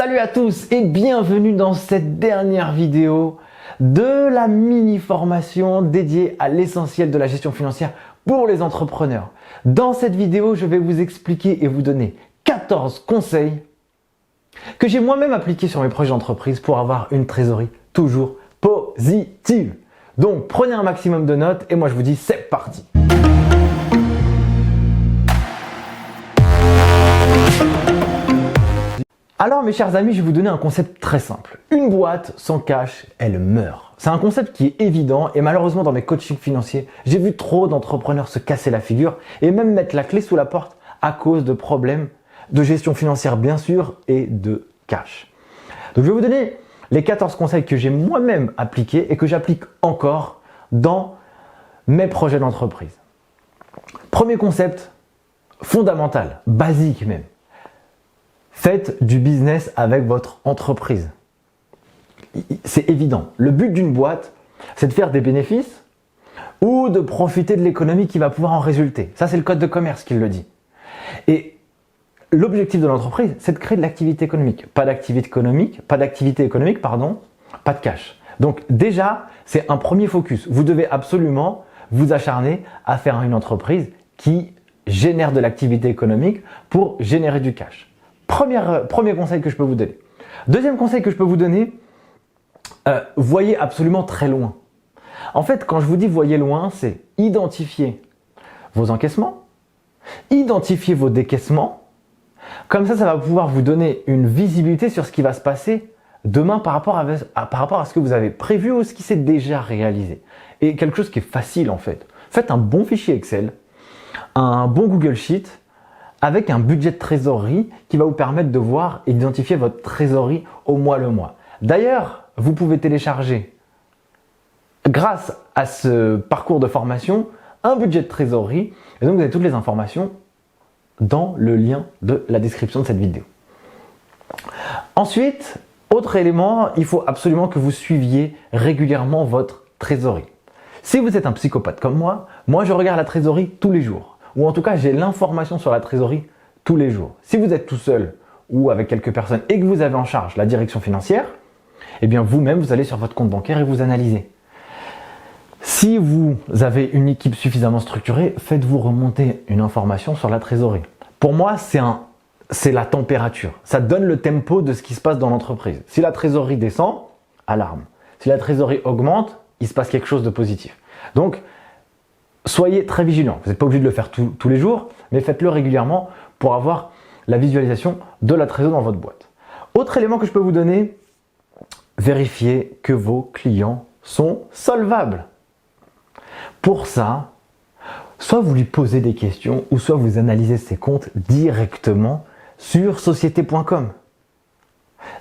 Salut à tous et bienvenue dans cette dernière vidéo de la mini-formation dédiée à l'essentiel de la gestion financière pour les entrepreneurs. Dans cette vidéo, je vais vous expliquer et vous donner 14 conseils que j'ai moi-même appliqués sur mes projets d'entreprise pour avoir une trésorerie toujours positive. Donc prenez un maximum de notes et moi je vous dis c'est parti. Alors mes chers amis, je vais vous donner un concept très simple. Une boîte sans cash, elle meurt. C'est un concept qui est évident et malheureusement dans mes coachings financiers, j'ai vu trop d'entrepreneurs se casser la figure et même mettre la clé sous la porte à cause de problèmes de gestion financière bien sûr et de cash. Donc je vais vous donner les 14 conseils que j'ai moi-même appliqués et que j'applique encore dans mes projets d'entreprise. Premier concept, fondamental, basique même. Faites du business avec votre entreprise. C'est évident. Le but d'une boîte, c'est de faire des bénéfices ou de profiter de l'économie qui va pouvoir en résulter. Ça, c'est le code de commerce qui le dit. Et l'objectif de l'entreprise, c'est de créer de l'activité économique. Pas d'activité économique, pas de cash. Donc déjà, c'est un premier focus. Vous devez absolument vous acharner à faire une entreprise qui génère de l'activité économique pour générer du cash. Premier conseil que je peux vous donner. Deuxième conseil que je peux vous donner, voyez absolument très loin. En fait, quand je vous dis voyez loin, c'est identifier vos encaissements, identifier vos décaissements. Comme ça va pouvoir vous donner une visibilité sur ce qui va se passer demain par rapport à ce que vous avez prévu ou ce qui s'est déjà réalisé. Et quelque chose qui est facile en fait. Faites un bon fichier Excel, un bon Google Sheet, avec un budget de trésorerie qui va vous permettre de voir et d'identifier votre trésorerie au mois le mois. D'ailleurs, vous pouvez télécharger, grâce à ce parcours de formation, un budget de trésorerie. Et donc, vous avez toutes les informations dans le lien de la description de cette vidéo. Ensuite, autre élément, il faut absolument que vous suiviez régulièrement votre trésorerie. Si vous êtes un psychopathe comme moi je regarde la trésorerie tous les jours. Ou en tout cas, j'ai l'information sur la trésorerie tous les jours. Si vous êtes tout seul ou avec quelques personnes et que vous avez en charge la direction financière, eh bien vous-même, vous allez sur votre compte bancaire et vous analysez. Si vous avez une équipe suffisamment structurée, faites-vous remonter une information sur la trésorerie. Pour moi, c'est la température. Ça donne le tempo de ce qui se passe dans l'entreprise. Si la trésorerie descend, alarme. Si la trésorerie augmente, il se passe quelque chose de positif. Donc, soyez très vigilants. Vous n'êtes pas obligé de le faire tous les jours, mais faites-le régulièrement pour avoir la visualisation de la trésorerie dans votre boîte. Autre élément que je peux vous donner, vérifiez que vos clients sont solvables. Pour ça, soit vous lui posez des questions ou soit vous analysez ses comptes directement sur société.com.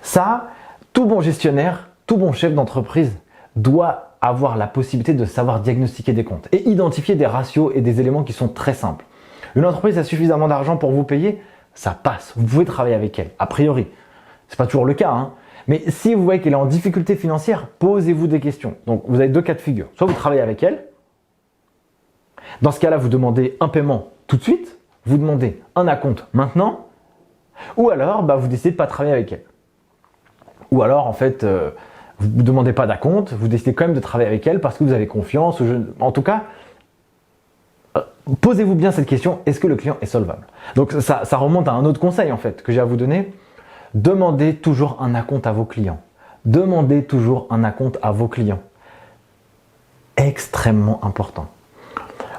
Ça, tout bon gestionnaire, tout bon chef d'entreprise doit avoir la possibilité de savoir diagnostiquer des comptes et identifier des ratios et des éléments qui sont très simples. Une entreprise a suffisamment d'argent pour vous payer, ça passe. Vous pouvez travailler avec elle, a priori. C'est pas toujours le cas, hein. Mais si vous voyez qu'elle est en difficulté financière, posez-vous des questions. Donc vous avez deux cas de figure. Soit vous travaillez avec elle. Dans ce cas-là, vous demandez un paiement tout de suite. Vous demandez un acompte maintenant. Ou alors, vous décidez de pas travailler avec elle. Ou alors, en fait, vous ne demandez pas d'acompte, vous décidez quand même de travailler avec elle parce que vous avez confiance. En tout cas, posez-vous bien cette question, est-ce que le client est solvable? Donc ça remonte à un autre conseil en fait que j'ai à vous donner. Demandez toujours un acompte à vos clients. Demandez toujours un acompte à vos clients. Extrêmement important.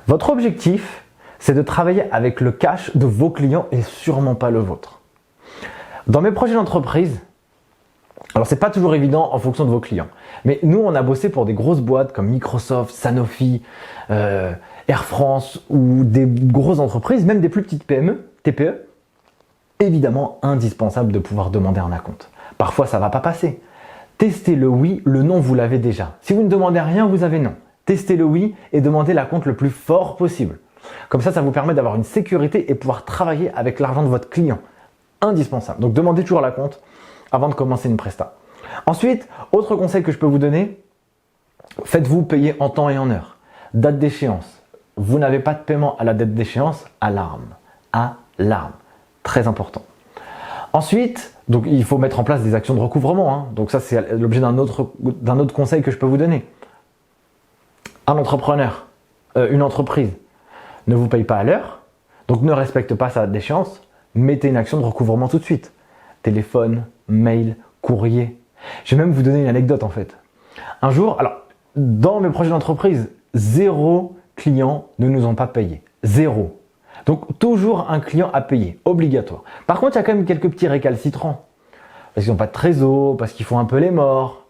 Votre objectif, c'est de travailler avec le cash de vos clients et sûrement pas le vôtre. Dans mes projets d'entreprise, alors c'est pas toujours évident en fonction de vos clients, mais nous on a bossé pour des grosses boîtes comme Microsoft, Sanofi, Air France ou des grosses entreprises, même des plus petites PME, TPE. Évidemment indispensable de pouvoir demander un acompte. Parfois ça va pas passer. Testez le oui, le non vous l'avez déjà. Si vous ne demandez rien, vous avez non. Testez le oui et demandez l'acompte le plus fort possible. Comme ça vous permet d'avoir une sécurité et pouvoir travailler avec l'argent de votre client. Indispensable. Donc demandez toujours l'acompte avant de commencer une presta. Ensuite, autre conseil que je peux vous donner, faites-vous payer en temps et en heure. Date d'échéance. Vous n'avez pas de paiement à la date d'échéance, alarme. Alarme. Très important. Ensuite, Donc il faut mettre en place des actions de recouvrement, hein. Donc ça c'est l'objet d'un autre conseil que je peux vous donner. Un entrepreneur, une entreprise ne vous paye pas à l'heure, donc ne respecte pas sa déchéance, mettez une action de recouvrement tout de suite. Téléphone, mail, courrier. Je vais même vous donner une anecdote en fait. Un jour, alors dans mes projets d'entreprise, 0 clients ne nous ont pas payé. 0. Donc toujours un client à payer, obligatoire. Par contre, il y a quand même quelques petits récalcitrants. Parce qu'ils n'ont pas de trésor, parce qu'ils font un peu les morts.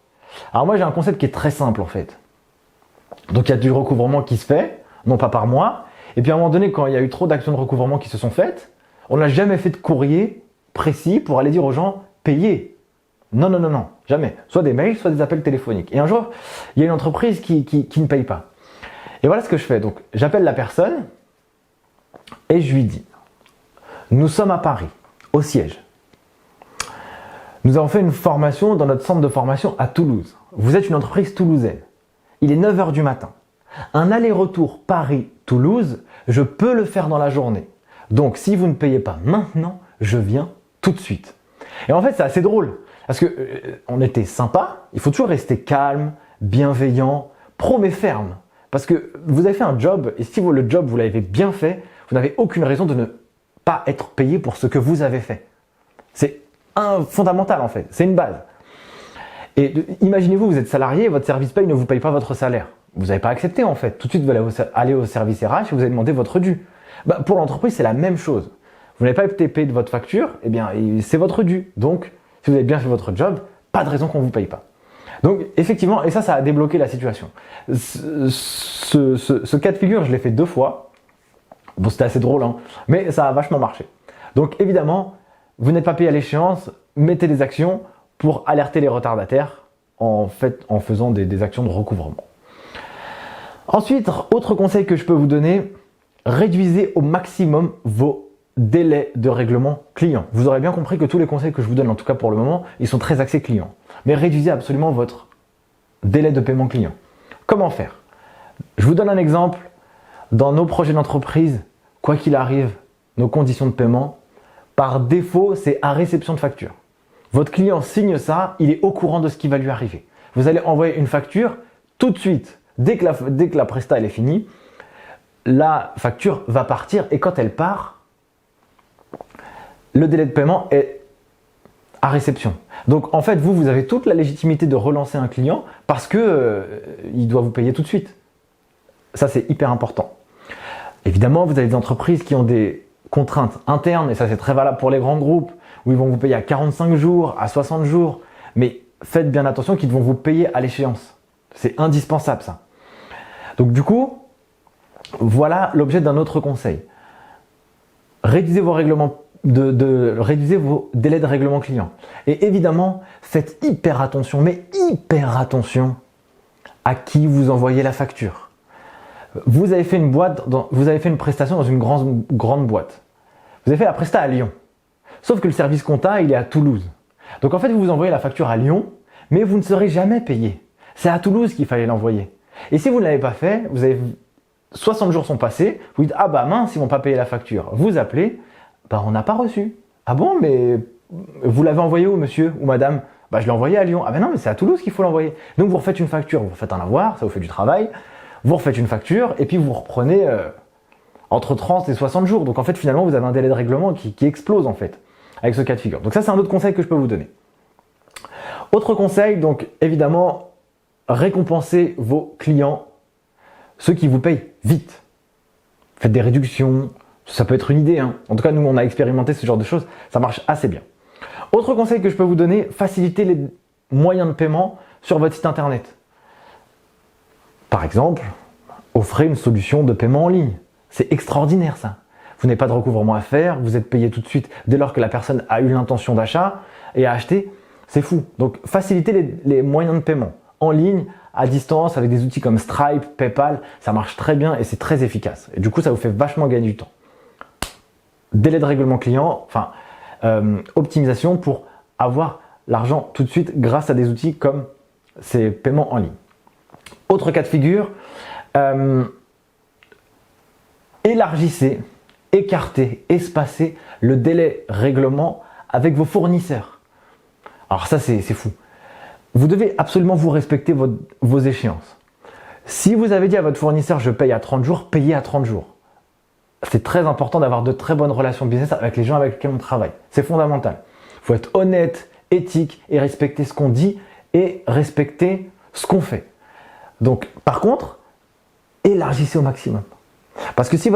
Alors moi j'ai un concept qui est très simple en fait. Donc il y a du recouvrement qui se fait, non pas par mois. Et puis à un moment donné, quand il y a eu trop d'actions de recouvrement qui se sont faites, on n'a jamais fait de courrier précis pour aller dire aux gens payez. Non, non, non, non, jamais. Soit des mails, soit des appels téléphoniques. Et un jour, il y a une entreprise qui ne paye pas. Et voilà ce que je fais. Donc j'appelle la personne et je lui dis, nous sommes à Paris, au siège. Nous avons fait une formation dans notre centre de formation à Toulouse. Vous êtes une entreprise toulousaine. Il est 9 h du matin. Un aller-retour Paris-Toulouse, je peux le faire dans la journée. Donc si vous ne payez pas maintenant, je viens tout de suite. Et en fait, c'est assez drôle. Parce que on était sympa, il faut toujours rester calme, bienveillant, pro mais ferme. Parce que vous avez fait un job, et si le job vous l'avez bien fait, vous n'avez aucune raison de ne pas être payé pour ce que vous avez fait. C'est fondamental en fait, c'est une base. Et imaginez-vous, vous êtes salarié, votre service paye ne vous paye pas votre salaire. Vous n'avez pas accepté en fait. Tout de suite, vous allez aller au service RH et vous allez demander votre dû. Pour l'entreprise, c'est la même chose. Vous n'avez pas été payé de votre facture, eh bien c'est votre dû. Donc, si vous avez bien fait votre job, pas de raison qu'on ne vous paye pas. Donc effectivement, et ça a débloqué la situation. Ce cas de figure, je l'ai fait 2 fois. Bon, c'était assez drôle, hein, mais ça a vachement marché. Donc évidemment, vous n'êtes pas payé à l'échéance, mettez des actions pour alerter les retardataires en faisant des actions de recouvrement. Ensuite, autre conseil que je peux vous donner, réduisez au maximum vos délais de règlement client. Vous aurez bien compris que tous les conseils que je vous donne, en tout cas pour le moment, ils sont très axés client. Mais réduisez absolument votre délai de paiement client. Comment faire? Je vous donne un exemple. Dans nos projets d'entreprise, quoi qu'il arrive, nos conditions de paiement, par défaut, c'est à réception de facture. Votre client signe ça, il est au courant de ce qui va lui arriver. Vous allez envoyer une facture tout de suite. Dès que la presta elle est finie, la facture va partir et quand elle part, le délai de paiement est à réception. Donc en fait, vous avez toute la légitimité de relancer un client parce que il doit vous payer tout de suite. Ça, c'est hyper important. Évidemment, vous avez des entreprises qui ont des contraintes internes et ça, c'est très valable pour les grands groupes où ils vont vous payer à 45 jours, à 60 jours. Mais faites bien attention qu'ils vont vous payer à l'échéance. C'est indispensable ça. Donc du coup, voilà l'objet d'un autre conseil. Réduisez vos réduisez vos délais de règlement client. Et évidemment, faites hyper attention, mais hyper attention à qui vous envoyez la facture. Vous avez fait une prestation dans une grande boîte. Vous avez fait la presta à Lyon. Sauf que le service compta, il est à Toulouse. Donc en fait, vous envoyez la facture à Lyon, mais vous ne serez jamais payé. C'est à Toulouse qu'il fallait l'envoyer. Et si vous ne l'avez pas fait, 60 jours sont passés, vous dites « Ah bah mince, ils vont pas payer la facture ». Vous appelez, on n'a pas reçu. « Ah bon, mais vous l'avez envoyé où monsieur ou madame ?»« Je l'ai envoyé à Lyon. »« Ah ben non, mais c'est à Toulouse qu'il faut l'envoyer. » Donc vous refaites une facture, vous refaites un avoir, ça vous fait du travail, vous refaites une facture et puis vous reprenez entre 30 et 60 jours. Donc en fait, finalement, vous avez un délai de règlement qui explose en fait avec ce cas de figure. Donc ça, c'est un autre conseil que je peux vous donner. Autre conseil, donc évidemment, récompensez vos clients, ceux qui vous payent vite. Faites des réductions, ça peut être une idée. Hein. En tout cas, nous, on a expérimenté ce genre de choses, ça marche assez bien. Autre conseil que je peux vous donner, facilitez les moyens de paiement sur votre site internet. Par exemple, offrez une solution de paiement en ligne. C'est extraordinaire ça. Vous n'avez pas de recouvrement à faire, vous êtes payé tout de suite dès lors que la personne a eu l'intention d'achat et a acheté. C'est fou. Donc, facilitez les moyens de paiement en ligne, à distance, avec des outils comme Stripe, PayPal. Ça marche très bien et c'est très efficace. Et du coup, ça vous fait vachement gagner du temps. Délai de règlement client, optimisation pour avoir l'argent tout de suite grâce à des outils comme ces paiements en ligne. Autre cas de figure, élargissez, écartez, espacez le délai règlement avec vos fournisseurs. Alors ça, c'est fou. Vous devez absolument vous respecter vos échéances. Si vous avez dit à votre fournisseur, je paye à 30 jours, payez à 30 jours. C'est très important d'avoir de très bonnes relations business avec les gens avec lesquels on travaille. C'est fondamental. Il faut être honnête, éthique et respecter ce qu'on dit et respecter ce qu'on fait. Donc, par contre, élargissez au maximum. Parce que si vous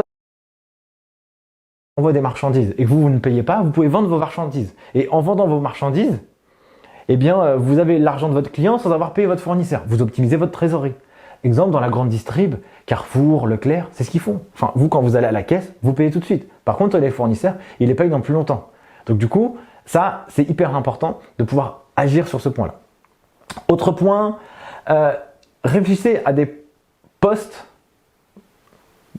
envoie des marchandises et que vous ne payez pas, vous pouvez vendre vos marchandises. Et en vendant vos marchandises, eh bien, vous avez l'argent de votre client sans avoir payé votre fournisseur. Vous optimisez votre trésorerie. Exemple, dans la grande distrib, Carrefour, Leclerc, c'est ce qu'ils font. Enfin, vous, quand vous allez à la caisse, vous payez tout de suite. Par contre, les fournisseurs, ils les payent dans plus longtemps. Donc du coup, ça, c'est hyper important de pouvoir agir sur ce point-là. Autre point, réfléchissez à des postes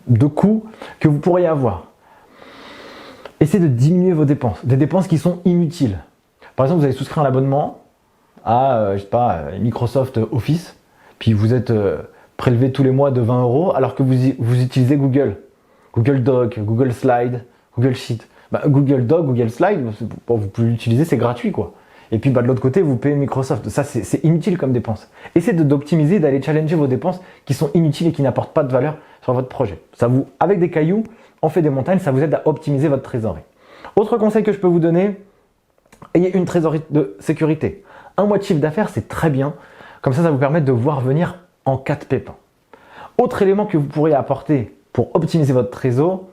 de coûts que vous pourriez avoir. Essayez de diminuer vos dépenses, des dépenses qui sont inutiles. Par exemple, vous avez souscrit un abonnement à, je sais pas, Microsoft Office, puis vous êtes prélevé tous les mois de 20 € alors que vous utilisez Google Doc, Google Slide, Google Sheet. Google Doc, Google Slide, vous pouvez l'utiliser, c'est gratuit quoi. Et puis de l'autre côté, vous payez Microsoft. Ça, c'est inutile comme dépense. Essayez d'optimiser, d'aller challenger vos dépenses qui sont inutiles et qui n'apportent pas de valeur sur votre projet. Avec des cailloux, on fait des montagnes, ça vous aide à optimiser votre trésorerie. Autre conseil que je peux vous donner, ayez une trésorerie de sécurité. Un mois de chiffre d'affaires, c'est très bien. Comme ça vous permet de voir venir en cas de pépin. Autre élément que vous pourriez apporter pour optimiser votre trésor,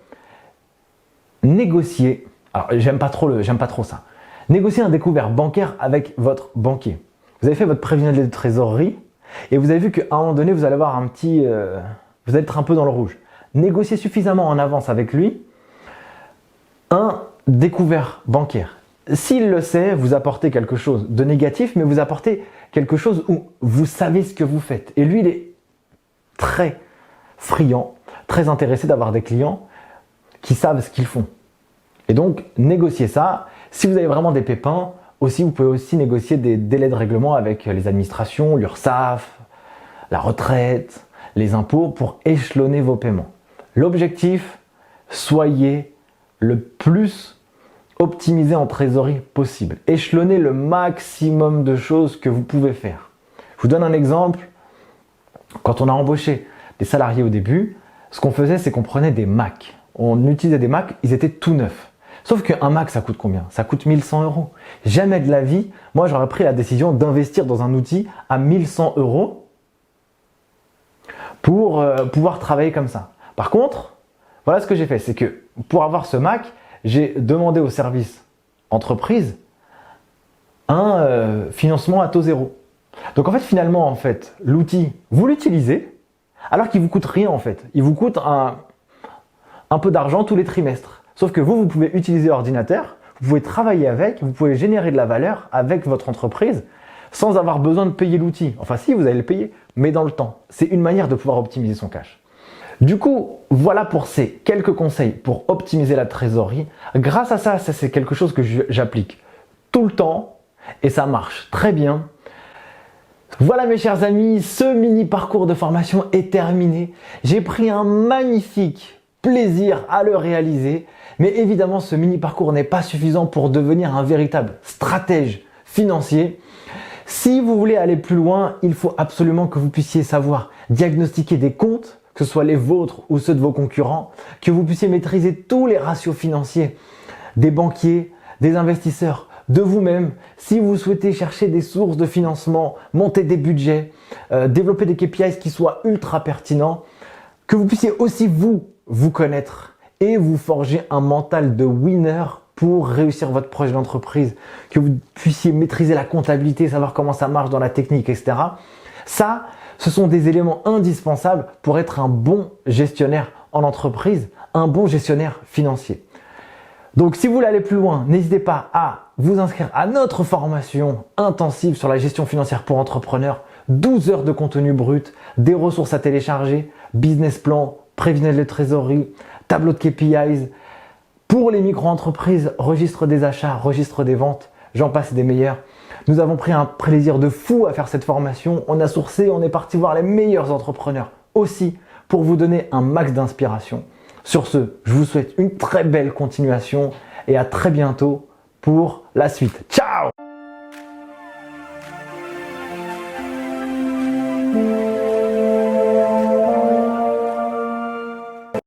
négocier. Alors, j'aime pas trop ça. Négocier un découvert bancaire avec votre banquier. Vous avez fait votre prévisionnel de trésorerie et vous avez vu qu'à un moment donné, vous allez avoir vous allez être un peu dans le rouge. Négociez suffisamment en avance avec lui un découvert bancaire. S'il le sait, vous apportez quelque chose de négatif, mais vous apportez quelque chose où vous savez ce que vous faites. Et lui, il est très friand, très intéressé d'avoir des clients qui savent ce qu'ils font. Et donc, négociez ça. Si vous avez vraiment des pépins, vous pouvez aussi négocier des délais de règlement avec les administrations, l'URSSAF, la retraite, les impôts pour échelonner vos paiements. L'objectif, soyez le plus optimisé en trésorerie possible. Échelonnez le maximum de choses que vous pouvez faire. Je vous donne un exemple. Quand on a embauché des salariés au début, ce qu'on faisait, c'est qu'on prenait des Macs. On utilisait des Macs, ils étaient tout neufs. Sauf qu'un Mac, ça coûte combien? Ça coûte 1100 €. Jamais de la vie, moi j'aurais pris la décision d'investir dans un outil à 1100 € pour pouvoir travailler comme ça. Par contre, voilà ce que j'ai fait, c'est que pour avoir ce Mac, j'ai demandé au service entreprise un financement à taux zéro. Donc en fait, finalement, l'outil, vous l'utilisez alors qu'il vous coûte rien en fait. Il vous coûte un peu d'argent tous les trimestres. Sauf que vous pouvez utiliser l'ordinateur, vous pouvez travailler avec, vous pouvez générer de la valeur avec votre entreprise sans avoir besoin de payer l'outil. Enfin si, vous allez le payer, mais dans le temps. C'est une manière de pouvoir optimiser son cash. Du coup, voilà pour ces quelques conseils pour optimiser la trésorerie. Grâce à ça, c'est quelque chose que j'applique tout le temps et ça marche très bien. Voilà mes chers amis, ce mini parcours de formation est terminé. J'ai pris un magnifique plaisir à le réaliser. Mais évidemment, ce mini parcours n'est pas suffisant pour devenir un véritable stratège financier. Si vous voulez aller plus loin, il faut absolument que vous puissiez savoir diagnostiquer des comptes, que ce soit les vôtres ou ceux de vos concurrents, que vous puissiez maîtriser tous les ratios financiers des banquiers, des investisseurs, de vous-même. Si vous souhaitez chercher des sources de financement, monter des budgets, développer des KPIs qui soient ultra pertinents, que vous puissiez aussi vous connaître et vous forger un mental de winner pour réussir votre projet d'entreprise, que vous puissiez maîtriser la comptabilité, savoir comment ça marche dans la technique, etc. Ça, ce sont des éléments indispensables pour être un bon gestionnaire en entreprise, un bon gestionnaire financier. Donc, si vous voulez aller plus loin, n'hésitez pas à vous inscrire à notre formation intensive sur la gestion financière pour entrepreneurs. 12 heures de contenu brut, des ressources à télécharger, business plan, prévisionnel de trésorerie, tableau de KPIs. Pour les micro-entreprises, registre des achats, registre des ventes, j'en passe des meilleurs. Nous avons pris un plaisir de fou à faire cette formation. On a sourcé, on est parti voir les meilleurs entrepreneurs aussi pour vous donner un max d'inspiration. Sur ce, je vous souhaite une très belle continuation et à très bientôt pour la suite. Ciao!